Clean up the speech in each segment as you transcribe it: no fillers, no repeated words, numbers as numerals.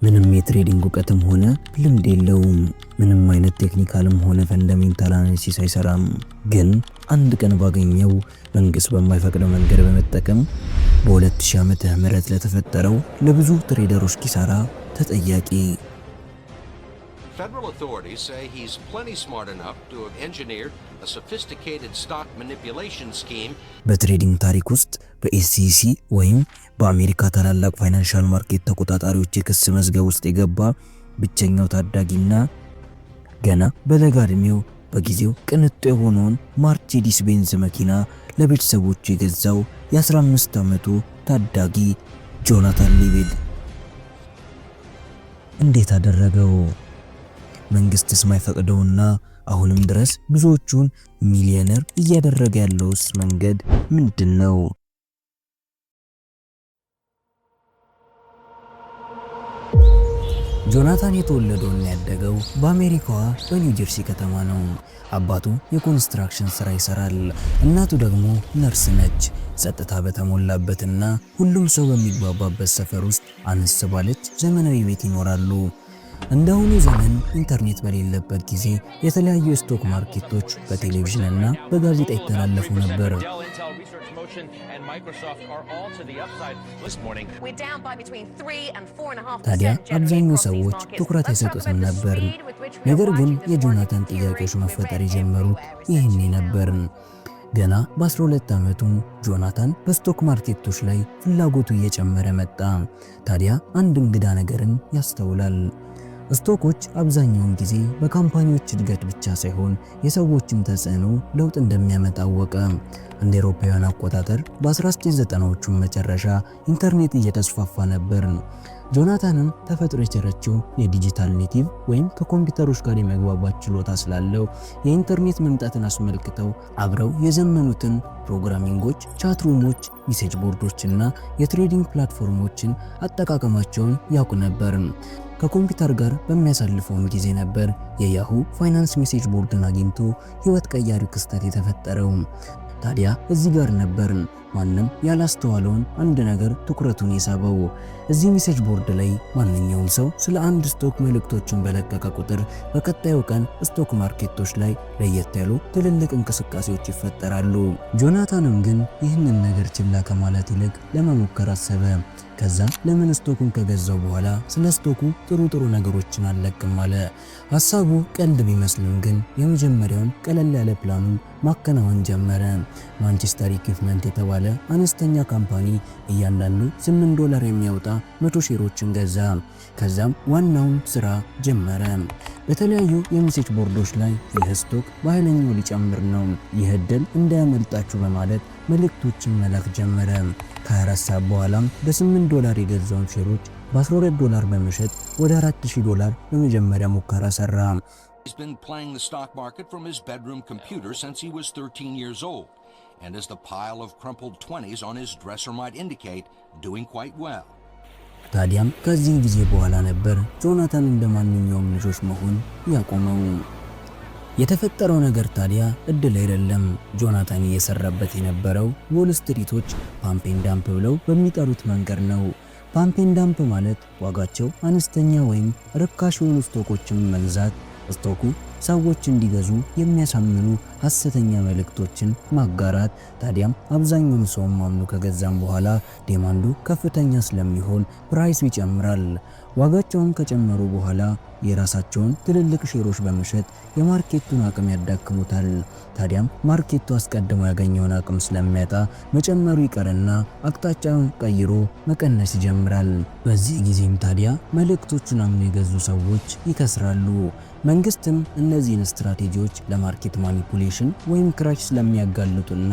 ምንም የትሬዲንግ እውቀትም ሆነ ልምድ የለውም። ምንም አይነት ቴክኒካልም ሆነ ፈንዳሜንታል አናሊሲስ አይሰራም። ግን አንድ ቀን ባገኘው መንግስት በማይፈቅደው መንገድ በመጠቀም በ2000 ዓመተ ምህረት ለተፈጠረው ለብዙ ትሬደሮች ኪሳራ ተጠያቂ። Federal authorities say he's plenty smart enough to have engineered a sophisticated stock manipulation scheme. በትሬዲንግ ታሪክ ውስጥ በኤስኢሲ ወይም በአሜሪካ ታላላቅ ፋይናንሻል ማርኬት ተቆጣጣሪዎች የክስ መዝገብ ውስጥ የገባ ብቸኛው ታዳጊና ገና በለጋ ዕድሜው በጊዜው ቅንጡ የሆነውን ማርቼዲስ ቤንዝ መኪና ለቤተሰቦቹ የገዛው የ15 ዓመቱ ታዳጊ ጆናታን ሊቪድ እንዴት አደረገው? መንግስትስ ማይፈቅደውና አሁንም ድረስ ብዙዎቹን ሚሊዮነር እያደረገ ያለውስ መንገድ ምንድነው? ጆናታን የተወለደውና ያደገው በአሜሪካዋ በኒው ጀርሲ ከተማ ነው። አባቱ የኮንስትራክሽን ስራ ይሰራል፣ እናቱ ደግሞ ነርስ ነች። ጸጥታ በተሞላበትና ሁሉም ሰው በሚግባባበት ሰፈር ውስጥ አነስ ባለች ዘመናዊ ቤት ይኖራሉ። እንደሆነ ዘመን ኢንተርኔት በሌለበት ጊዜ የተለያዩ የስቶክ ማርኬቶች በቴሌቪዥንና በጋዜጣ ይተላለፉ ነበር። ታዲያ አብዛኛው ሰዎች ትኩረት አይሰጡትም ነበር። ነገር ግን የጆናታን ጥያቄዎች መፈጠር የጀመሩት ይህኔ ነበር። ገና በ12 ዓመቱም ጆናታን በስቶክ ማርኬቶች ላይ ፍላጎቱ እየጨመረ መጣ። ታዲያ አንድ እንግዳ ነገርን ያስተውላል። ስቶኮች አብዛኛውን ጊዜ በካምፓኒዎች እድገት ብቻ ሳይሆን የሰዎችን ተጽዕኖ ለውጥ እንደሚያመጣ አወቀ። እንደ አውሮፓውያን አቆጣጠር በ1990ዎቹ መጨረሻ ኢንተርኔት እየተስፋፋ ነበር። ጆናታንም ተፈጥሮ የቸረችው የዲጂታል ኔቲቭ ወይም ከኮምፒውተሮች ጋር የመግባባት ችሎታ ስላለው የኢንተርኔት መምጣትን አስመልክተው አብረው የዘመኑትን ፕሮግራሚንጎች፣ ቻትሩሞች፣ ሜሴጅ ቦርዶችና የትሬዲንግ ፕላትፎርሞችን አጠቃቀማቸውን ያውቅ ነበር። ከኮምፒውተር ጋር በሚያሳልፈው ጊዜ ነበር የያሁ ፋይናንስ ሜሴጅ ቦርድን አግኝቶ ህይወት ቀያሪ ክስተት የተፈጠረው። ታዲያ እዚህ ጋር ነበር ማንም ያላስተዋለውን አንድ ነገር ትኩረቱን የሳበው። እዚህ ሜሴጅ ቦርድ ላይ ማንኛውም ሰው ስለ አንድ ስቶክ መልእክቶችን በለቀቀ ቁጥር በቀጣዩ ቀን ስቶክ ማርኬቶች ላይ ለየት ያሉ ትልልቅ እንቅስቃሴዎች ይፈጠራሉ። ጆናታንም ግን ይህንን ነገር ችላ ከማለት ይልቅ ለመሞከር አሰበ። ከዛ ለምን ስቶኩን ከገዛው በኋላ ስለ ስቶኩ ጥሩ ነገሮችን አለቅም አለ። ሐሳቡ ቀልድ ቢመስልም ግን የመጀመሪያውን ቀለል ያለ ፕላኑን ማከናወን ጀመረ። ማንቸስተር ኢኩዊፕመንት የተባለ አነስተኛ ካምፓኒ እያንዳንዱ $8 የሚያወጣ 100 ሼሮችን ገዛ። ከዛም ዋናውን ስራ ጀመረ። በተለያዩ የሜሴጅ ቦርዶች ላይ ይህ ስቶክ በኃይለኛው ሊጨምር ነው፣ ይህ ዕድል እንዳያመልጣችሁ በማለት መልእክቶችን መላክ ጀመረ። ከ24 ሰዓት በኋላም በ$8 የገዛውን ሼሮች በ$12 በመሸጥ ወደ $4000 በመጀመሪያ ሙከራ ሰራ። He's been playing the stock market from his bedroom computer since he was 13 years old, and as the pile of crumpled 20s on his dresser might indicate, doing quite well. ታዲያም ከዚህ ጊዜ በኋላ ነበር ጆናታን እንደማንኛውም ልጆች መሆን ያቆመው። የተፈጠረው ነገር ታዲያ እድል አይደለም። ጆናታን እየሰራበት የነበረው ዎል ስትሪቶች ፓምፕ ኤንድ ዳምፕ ብለው በሚጠሩት መንገድ ነው። ፓምፕ ኤንድ ዳምፕ ማለት ዋጋቸው አነስተኛ ወይም ርካሽ የሆኑ ስቶኮችን መግዛት፣ ስቶኩ ሰዎች እንዲገዙ የሚያሳምኑ ሐሰተኛ መልእክቶችን ማጋራት። ታዲያም አብዛኛውን ሰው ማምኑ ከገዛም በኋላ ዲማንዱ ከፍተኛ ስለሚሆን ፕራይሱ ይጨምራል። ዋጋቸውን ከጨመሩ በኋላ የራሳቸውን ትልልቅ ሼሮች በመሸጥ የማርኬቱን አቅም ያዳክሙታል። ታዲያም ማርኬቱ አስቀድሞ ያገኘውን አቅም ስለሚያጣ መጨመሩ ይቀርና አቅጣጫውን ቀይሮ መቀነስ ይጀምራል። በዚህ ጊዜም ታዲያ መልእክቶቹን አምነው የገዙ ሰዎች ይከስራሉ። መንግስትም እነዚህን ስትራቴጂዎች ለማርኬት ማኒፑሌሽን ወይም ክራሽ ስለሚያጋልጡና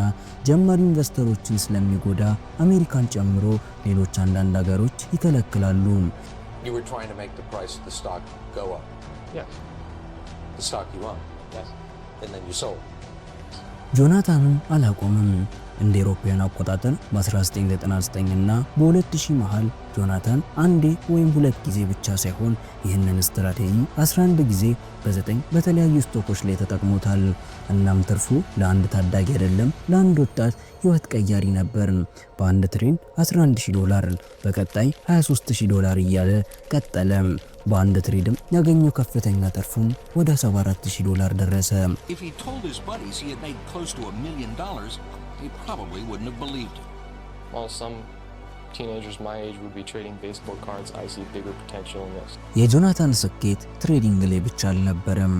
ጀማሪ ኢንቨስተሮችን ስለሚጎዳ አሜሪካን ጨምሮ ሌሎች አንዳንድ ሀገሮች ይከለክላሉ። You were trying to make the price of the stock go up. Yes. The stock you own. Yes. And then you sold. ጆናታንም አላቆምም። እንደ አውሮፓውያን አቆጣጠር በ1999 እና በ2000 መሃል ጆናታን አንዴ ወይም ሁለት ጊዜ ብቻ ሳይሆን ይህንን ስትራቴጂ 11 ጊዜ በ9 በተለያዩ ስቶኮች ላይ ተጠቅሞታል። እናም ትርፉ ለአንድ ታዳጊ አይደለም ለአንድ ወጣት ህይወት ቀያሪ ነበር። በአንድ ትሬድ $11000፣ በቀጣይ $23000 እያለ ቀጠለ። በአንድ ትሬድም ያገኘው ከፍተኛ ትርፉም ወደ $74000 ደረሰ። If he told his buddies he had made close to $1 million, they probably wouldn't have believed him. While some teenagers my age would be trading baseball cards, I see bigger potential in this. የጆናታን ስኬት ትሬዲንግ ላይ ብቻ አልነበረም።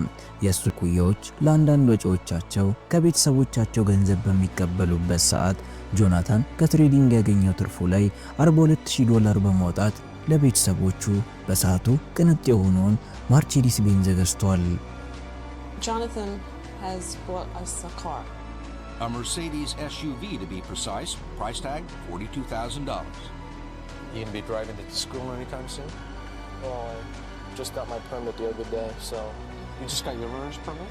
የእሱ ኩያዎች ለአንዳንድ ወጪዎቻቸው ከቤተሰቦቻቸው ገንዘብ በሚቀበሉበት ሰዓት ጆናታን ከትሬዲንግ ያገኘው ትርፉ ላይ $42000 በማውጣት ለቤተሰቦቹ በሰዓቱ ቅንጥ የሆነውን ማርቼዲስ ቤንዝ ገዝቷል። Jonathan has bought us a car. A Mercedes SUV to be precise, price tag $42,000. You gonna be driving it to school anytime soon? Well, I just got my permit the other day, so. You just got your learner's permit?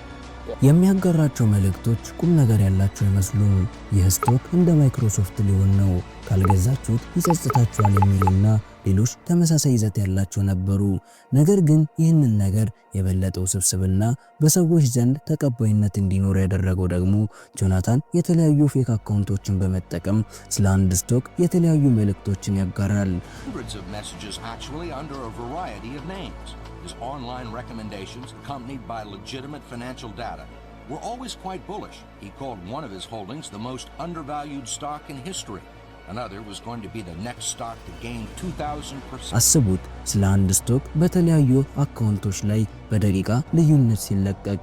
የሚያጋራቸው መልእክቶች ቁም ነገር ያላቸው አይመስሉም። ይህ ስቶክ እንደ ማይክሮሶፍት ሊሆን ነው፣ ካልገዛችሁት ይጸጽታችኋል የሚሉና ሌሎች ተመሳሳይ ይዘት ያላቸው ነበሩ። ነገር ግን ይህንን ነገር የበለጠ ውስብስብና በሰዎች ዘንድ ተቀባይነት እንዲኖር ያደረገው ደግሞ ጆናታን የተለያዩ ፌክ አካውንቶችን በመጠቀም ስለ አንድ ስቶክ የተለያዩ መልእክቶችን ያጋራል። Hundreds of messages actually under a variety of names. His online recommendations, accompanied by legitimate financial data, were always quite bullish. He called one of his holdings the most undervalued stock in history. Another was going to be the next stock to gain 2000%. አስቡት፣ ስለ አንድ ስቶክ በተለያዩ አካውንቶች ላይ በደቂቃ ልዩነት ሲለቀቅ።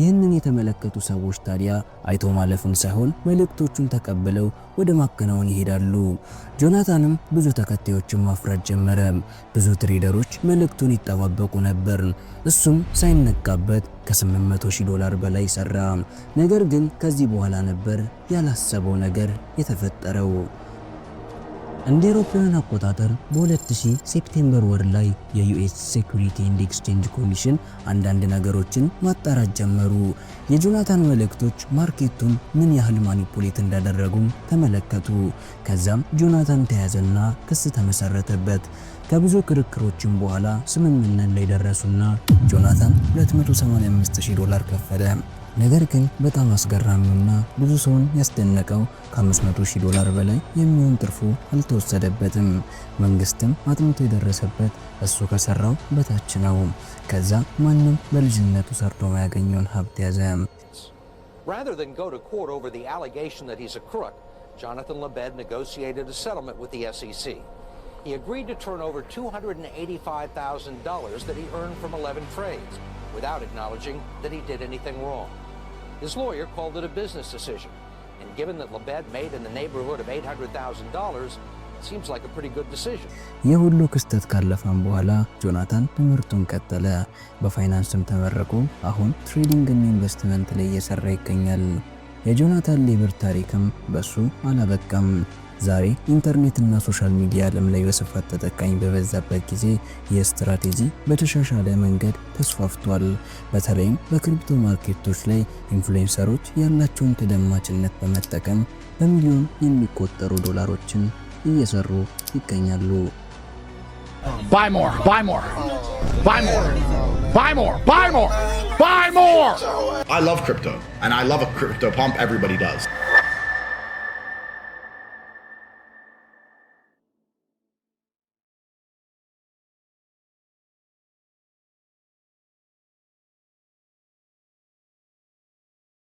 ይህንን የተመለከቱ ሰዎች ታዲያ አይቶ ማለፉን ሳይሆን መልእክቶቹን ተቀብለው ወደ ማከናወን ይሄዳሉ። ጆናታንም ብዙ ተከታዮችን ማፍራት ጀመረ። ብዙ ትሬደሮች መልእክቱን ይጠባበቁ ነበር። እሱም ሳይነቃበት ከ$800,000 በላይ ሰራ። ነገር ግን ከዚህ በኋላ ነበር ያላሰበው ነገር የተፈጠረው። እንደ አውሮፓውያን አቆጣጠር በ2000 ሴፕቴምበር ወር ላይ የዩኤስ ሴኩሪቲ ኤንድ ኤክስቼንጅ ኮሚሽን አንዳንድ ነገሮችን ማጣራት ጀመሩ። የጆናታን መልእክቶች ማርኬቱን ምን ያህል ማኒፑሌት እንዳደረጉም ተመለከቱ። ከዛም ጆናታን ተያዘና ክስ ተመሰረተበት። ከብዙ ክርክሮችም በኋላ ስምምነት ላይ ደረሱና ጆናታን $285,000 ከፈለ። ነገር ግን በጣም አስገራሚውና ብዙ ሰውን ያስደነቀው ከ$500,000 በላይ የሚሆን ትርፉ አልተወሰደበትም። መንግስትም አጥንቶ የደረሰበት እሱ ከሰራው በታች ነው። ከዛ ማንም በልጅነቱ ሰርቶ ያገኘውን ሀብት ያዘ። Rather than go to court over the allegation that he's a crook, Jonathan Lebed negotiated a settlement with the SEC. He agreed to turn over $285,000 that he earned from 11 trades, without acknowledging that he did anything wrong. His lawyer called it a business decision, and given that Lebed made in the neighborhood of $800,000, it seems like a pretty good decision. የሁሉ ክስተት ካለፈም በኋላ ጆናታን ትምህርቱን ቀጠለ። በፋይናንስም ተመረቆ አሁን ትሬዲንግ እና ኢንቨስትመንት ላይ እየሰራ ይገኛል። የጆናታን ሌበር ታሪክም በሱ አላበቃም። ዛሬ ኢንተርኔት እና ሶሻል ሚዲያ ዓለም ላይ በስፋት ተጠቃሚ በበዛበት ጊዜ የስትራቴጂ በተሻሻለ መንገድ ተስፋፍቷል። በተለይም በክሪፕቶ ማርኬቶች ላይ ኢንፍሉዌንሰሮች ያላቸውን ተደማጭነት በመጠቀም በሚሊዮን የሚቆጠሩ ዶላሮችን እየሰሩ ይገኛሉ። Buy more, buy more, buy more, buy more, buy more, buy more! I love crypto, and I love a crypto pump. Everybody does.